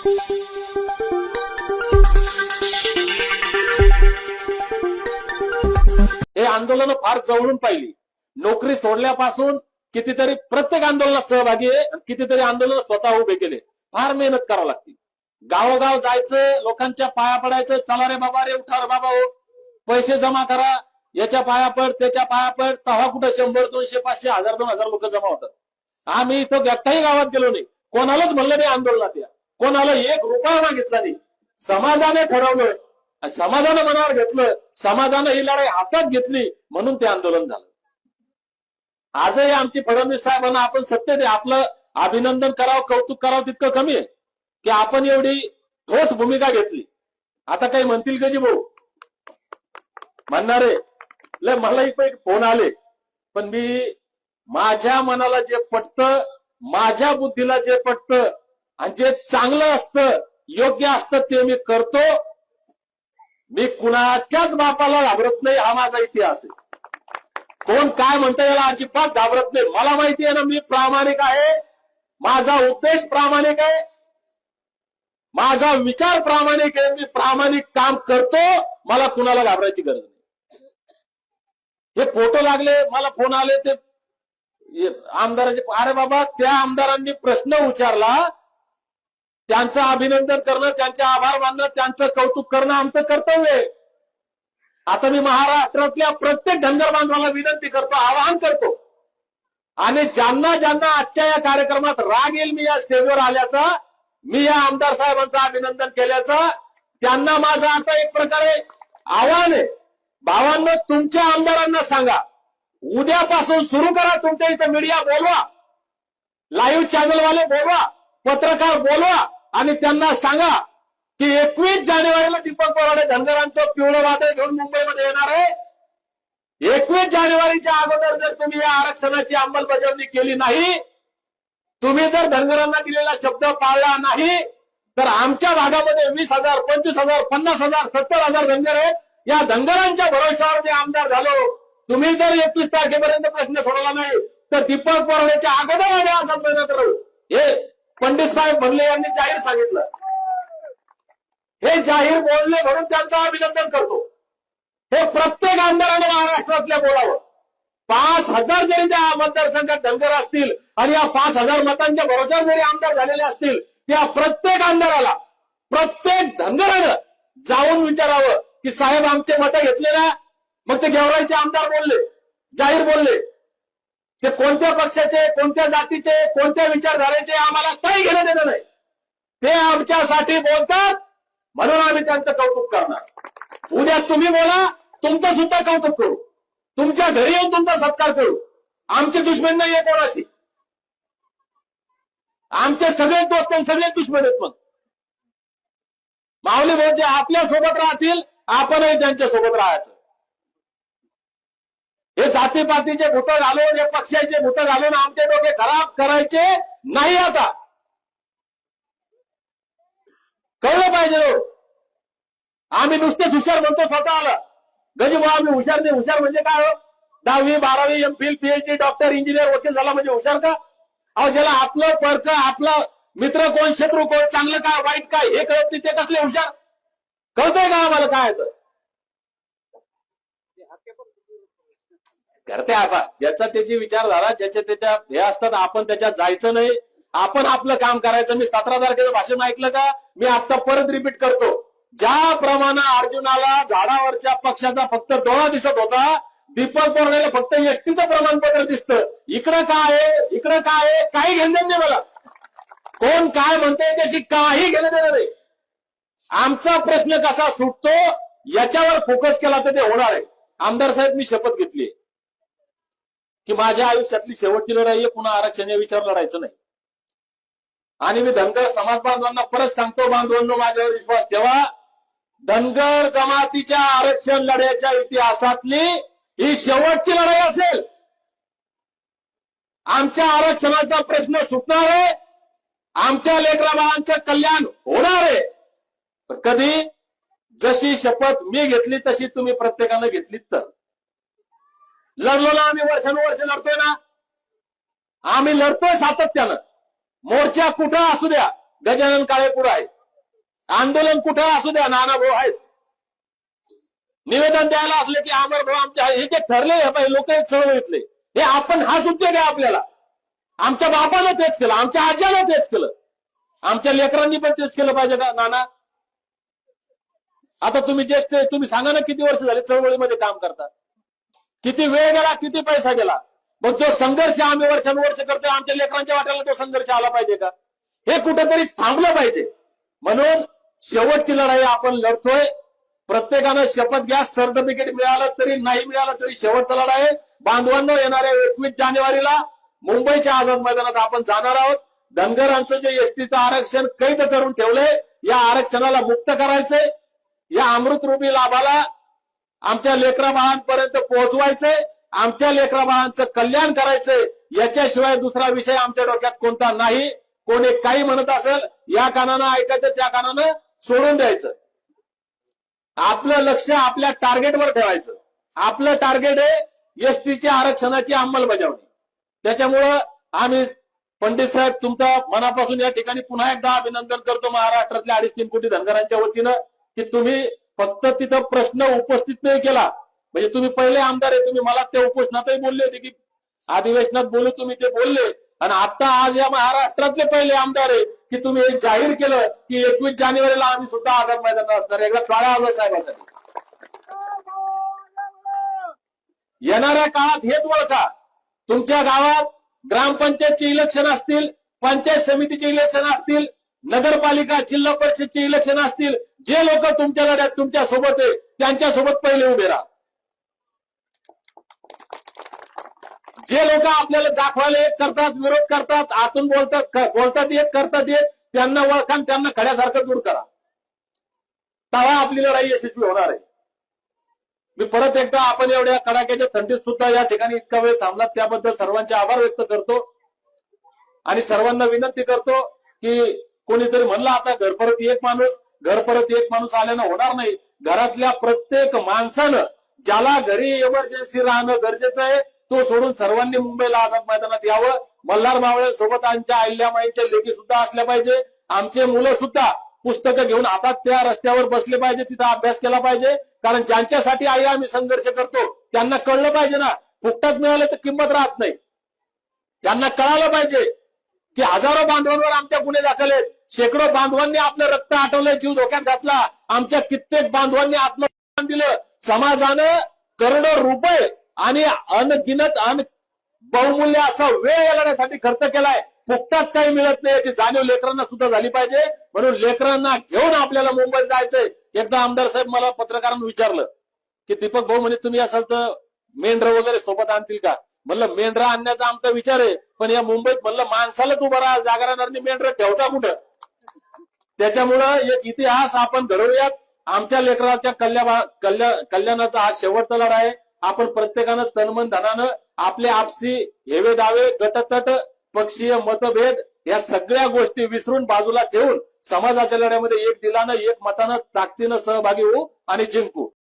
हे आंदोलन फार जवळून पाहिली. नोकरी सोडल्यापासून कितीतरी प्रत्येक आंदोलनात सहभागी आहे. कितीतरी आंदोलन स्वतः उभे केले. फार मेहनत करावी लागते. गावोगाव जायचं, लोकांच्या पाया पडायचं. चला रे बाबा रे, उठा रे बाबा हो, पैसे जमा करा, याच्या पाया पड, त्याच्या पाया पड. तेव्हा कुठं 100, 200, 500, 1000, 2000 लोक जमा होतात. आम्ही इथं एकटाही गावात गेलो नाही. कोणालाच म्हणलं नाही आंदोलनात या. कोणाला 1 रुपया मागितला नाही. समाजाने ठरवलं, समाजानं मनावर घेतलं, समाजानं ही लढाई हातात घेतली, म्हणून ते आंदोलन झालं. आजही आमची फडणवीस साहेबांना आपण सत्य दे, आपलं अभिनंदन करावं, कौतुक करावं तितकं कमी आहे की आपण एवढी ठोस भूमिका घेतली. आता काही म्हणतील का जी भाऊ म्हणणारे, मलाही काही फोन आले, पण मी माझ्या मनाला जे पटतं, माझ्या बुद्धीला जे पटतं आणि जे चांगलं असतं, योग्य असतं ते मी करतो. मी कुणाच्याच बापाला घाबरत नाही. हा माझा इतिहास आहे. कोण काय म्हणतं याला अजिबात घाबरत नाही. मला माहिती आहे ना, मी प्रामाणिक आहे. माझा उद्देश प्रामाणिक आहे. माझा विचार प्रामाणिक आहे. मी प्रामाणिक काम करतो. मला कुणाला घाबरायची गरज नाही. हे फोटो लागले, मला फोन आले ते आमदाराचे. अरे बाबा, त्या आमदारांनी प्रश्न विचारला, त्यांचं अभिनंदन करणं, त्यांचे आभार मानणं, त्यांचं कौतुक करणं आमचं कर्तव्य आहे. आता मी महाराष्ट्रातल्या प्रत्येक धनगर बांधवाला विनंती करतो, आवाहन करतो, आणि ज्यांना ज्यांना आजच्या या कार्यक्रमात राग येईल मी या स्टेजवर आल्याचा, मी या आमदार साहेबांचं अभिनंदन केल्याचा, त्यांना माझं आता एक प्रकारे आव्हान आहे. भावांनो, तुमच्या आमदारांना सांगा, उद्यापासून सुरू करा. तुमच्या इथं मीडिया बोलवा, लाईव्ह चॅनलवाले बोलवा, पत्रकार बोलवा, आणि त्यांना सांगा की 21 जानेवारीला दीपक बोराडे धनगरांचं पिवळं वादळ घेऊन मुंबईमध्ये येणार आहे. 21 जानेवारीच्या अगोदर जर तुम्ही या आरक्षणाची अंमलबजावणी केली नाही, तुम्ही जर धनगरांना दिलेला शब्द पाळला नाही, तर आमच्या भागामध्ये 20,000, 25,000, 50,000, 70,000 धनगर आहेत. या धनगरांच्या भरोश्यावर मी आमदार झालो. तुम्ही जर 21 तारखेपर्यंत प्रश्न सोडवला नाही, तर दीपक बोराडेच्या अगोदर आम्ही आज मेहनत करू. हे पंडित साहेब म्हणले, यांनी जाहीर सांगितलं. हे जाहीर बोलले म्हणून त्यांचं अभिनंदन करतो. हे प्रत्येक आमदारानं महाराष्ट्रातल्या बोलावं. 5,000 जरी त्या मतदारसंघात धनगर असतील आणि या 5,000 मतांच्या भरोश्यावर जरी आमदार झालेले असतील, त्या प्रत्येक आमदाराला, प्रत्येक धनगरानं जाऊन विचारावं की साहेब आमचे मतं घेतले ना. मग ते गेवराईचे आमदार बोलले, जाहीर बोलले, ते कोणत्या पक्षाचे, कोणत्या जातीचे, कोणत्या विचारधारेचे आम्हाला काही घेणं देणं नाही. ते आमच्यासाठी बोलतात, म्हणून आम्ही त्यांचं कौतुक करणार. उद्या तुम्ही बोला, तुमचं सुद्धा कौतुक करू, तुमच्या घरी येऊन तुमचा सत्कार करू. आमचे दुश्मन नाही आहे कोणाशी. आमचे सगळे दोस्त आणि सगळे दुश्मन आहेत. मग माऊली भाऊ जे आपल्या सोबत राहतील, आपणही त्यांच्या सोबत राहायचं. हे जातीपातीचे भूत घालून, हे पक्षाचे भूत घालून आमचे डोके खराब करायचे नाही. आता कळलं पाहिजे. आम्ही नुसतेच हुशार म्हणतो स्वतःला. गजीभाऊ आम्ही हुशार नाही. हुशार म्हणजे काय हो? 10वी 12वी एमफिल पीएचडी डॉक्टर इंजिनियर वकील झाला म्हणजे हुशार का? अहो, ज्याला आपलं परक, आपला मित्र कोण, शत्रू कोण, चांगलं काय वाईट काय हे कळत नाही, ते कसले हुशार? कळतंय का आम्हाला काय तर? करते आता ज्याचा त्याची विचारधारा, ज्याच्या त्याच्या हे असतात. आपण त्याच्यात जायचं नाही. आपण आपलं काम करायचं. मी 17 तारखेचं भाषण ऐकलं का? मी आता परत रिपीट करतो. ज्याप्रमाणे अर्जुनाला झाडावरच्या पक्षाचा फक्त डोळा दिसत होता, दीपक बोराडेला फक्त एसटीचं प्रमाणपत्र दिसतं. इकडं काय आहे, इकडं काय आहे, काही घेणं नाही मला. कोण काय म्हणतंय त्याची काही घेणं देणं नाही. आमचा प्रश्न कसा सुटतो याच्यावर फोकस केला तर ते होणार आहे. आमदार साहेब, मी शपथ घेतली की माझ्या आयुष्यातली शेवटची लढाई आहे, पुन्हा आरक्षण या विचार लढायचं नाही. आणि मी धनगर समाज बांधवांना परत सांगतो, बांधवांनो माझ्यावर विश्वास ठेवा. धनगर जमातीच्या आरक्षण लढ्याच्या इतिहासातली ही शेवटची लढाई असेल. आमच्या आरक्षणाचा प्रश्न सुटणार आहे. आमच्या लेकराबाळांचं कल्याण होणार आहे. कधी? जशी शपथ मी घेतली तशी तुम्ही प्रत्येकानं घेतलीत तर. लढलो ना आम्ही, वर्षानुवर्ष लढतोय ना आम्ही, लढतोय सातत्यानं. मोर्चा कुठं असू द्या, गजानन काळे पुढे आहे. आंदोलन कुठे असू द्या, नाना भाऊ आहेत. निवेदन द्यायला असले की अमर भाऊ आमच्या हे जे ठरले लोक चळवळीतले, हे आपण हाच उद्योग आहे आपल्याला. आमच्या बापानं तेच केलं, आमच्या आज्यानं तेच केलं, आमच्या लेकरांनी पण तेच केलं पाहिजे का नाना? आता तुम्ही ज्येष्ठ, तुम्ही सांगा ना किती वर्ष झाले चळवळीमध्ये काम करता, किती वेळ गेला, किती पैसा गेला. पण तो संघर्ष आम्ही वर्षानुवर्ष करतोय, आमच्या लेकरांच्या वाट्याला तो संघर्ष आला पाहिजे का? हे कुठेतरी थांबलं पाहिजे. म्हणून शेवटची लढाई आपण लढतोय. प्रत्येकानं शपथ घ्या. सर्टिफिकेट मिळालं तरी नाही मिळालं तरी शेवटचा लढा आहे. बांधवांनो, येणाऱ्या 21 जानेवारीला मुंबईच्या आझाद मैदानात आपण जाणार आहोत. धनगरांचं जे एसटीचं आरक्षण कैद करून ठेवलंय, या आरक्षणाला मुक्त करायचंय. या अमृतरूपी लाभाला आमच्या लेकरा बाळांपर्यंत पोहोचवायचंय. आमच्या लेकरा बाळांचं कल्याण करायचंय. याच्याशिवाय दुसरा विषय आमच्या डोक्यात कोणता नाही. कोणी काही म्हणत असेल, या कानानं ऐकायचं, त्या कानानं सोडून द्यायचं. आपलं लक्ष आपल्या टार्गेटवर ठेवायचं. आपलं टार्गेट आहे एसटीच्या आरक्षणाची अंमलबजावणी. त्याच्यामुळं आम्ही पंडित साहेब तुमचं मनापासून या ठिकाणी पुन्हा एकदा अभिनंदन करतो महाराष्ट्रातल्या 2.5-3 कोटी धनगरांच्या वतीनं, की तुम्ही फक्त तिथं प्रश्न उपस्थित नाही केला. म्हणजे तुम्ही पहिले आमदार आहे, तुम्ही मला त्या उपोषणातही बोलले होते की अधिवेशनात बोलू, तुम्ही ते बोलले. आणि आता आज या महाराष्ट्रातले पहिले आमदार आहे की तुम्ही हे जाहीर केलं की 21 जानेवारीला आम्ही सुद्धा आझाद मैदानात असणार. एकदा काळा आझाद साहेबांसाठी येणाऱ्या काळात हेच ओळखा. तुमच्या गावात ग्रामपंचायतचे इलेक्शन असतील, पंचायत समितीचे इलेक्शन असतील, नगरपालिका जिल्हा परिषदचे इलेक्शन असतील, जे लोक तुमच्या लढ्यात तुमच्या सोबत आहे त्यांच्यासोबत पहिले उभे राहा. जे लोक आपल्याला दाखवायला एक करतात, विरोध करतात, आतून बोलतात एक, करतात एक, त्यांना ओळखा, त्यांना खड्यासारखं दूर करा. तेव्हा आपली लढाई यशस्वी होणार आहे. मी परत एकदा आपण एवढ्या कडाक्याच्या थंडीत सुद्धा या ठिकाणी इतका वेळ थांबलात त्याबद्दल सर्वांचे आभार व्यक्त करतो. आणि सर्वांना विनंती करतो की कोणीतरी म्हणलं आता घर परत एक माणूस आल्यानं होणार नाही. घरातल्या प्रत्येक माणसानं, ज्याला घरी इमर्जन्सी राहणं गरजेचं आहे, तो सोडून सर्वांनी मुंबईला आझाद मैदानात यावं. मल्हार मावळे सोबत आमच्या अहिल्यामाईंच्या लेखी सुद्धा असल्या पाहिजे. आमचे मुलं सुद्धा पुस्तकं घेऊन हातात त्या रस्त्यावर बसले पाहिजे, तिथं अभ्यास केला पाहिजे. कारण ज्यांच्यासाठी आई आम्ही संघर्ष करतो त्यांना कळलं पाहिजे ना, फुकटात मिळालं तर किंमत राहत नाही. त्यांना कळालं पाहिजे की हजारो बांधवांवर आमच्या गुन्हे दाखल आहेत. शेकडो बांधवांनी आपलं रक्त आटवलंय, जीव धोक्यात घातला. आमच्या कित्येक बांधवांनी आत्मबलिदान दिलं. समाजानं करोडो रुपये आणि अनगिनत बहुमूल्य असा वेळ या लढ्यासाठी खर्च केलाय. फुकटात काही मिळत नाही याची जाणीव लेकरांना सुद्धा झाली पाहिजे. म्हणून लेकरांना घेऊन आपल्याला मुंबईत जायचंय. एकदा आमदार साहेब मला पत्रकारांनी विचारलं की दीपक भाऊ म्हणे तुम्ही असाल तर मेंढर वगैरे सोबत आणतील का? म्हणलं मेंढर आणण्याचा आमचा विचार आहे, पण या मुंबईत म्हणलं माणसाला तू बरा जागरणाऱ्यांनी मेंढर ठेवता कुठं? त्याच्यामुळं एक इतिहास आपण घडवूयात. आमच्या लेकराच्या कल्याणाचा हा शेवटचा लढा आहे. आपण प्रत्येकानं तनमन धनानं आपले आपसी हेवे दावे, गटतट, पक्षीय मतभेद या सगळ्या गोष्टी विसरून बाजूला ठेवून समाजाच्या लढ्यामध्ये एक दिलानं, एक मतानं, ताकदीनं सहभागी होऊ आणि जिंकू.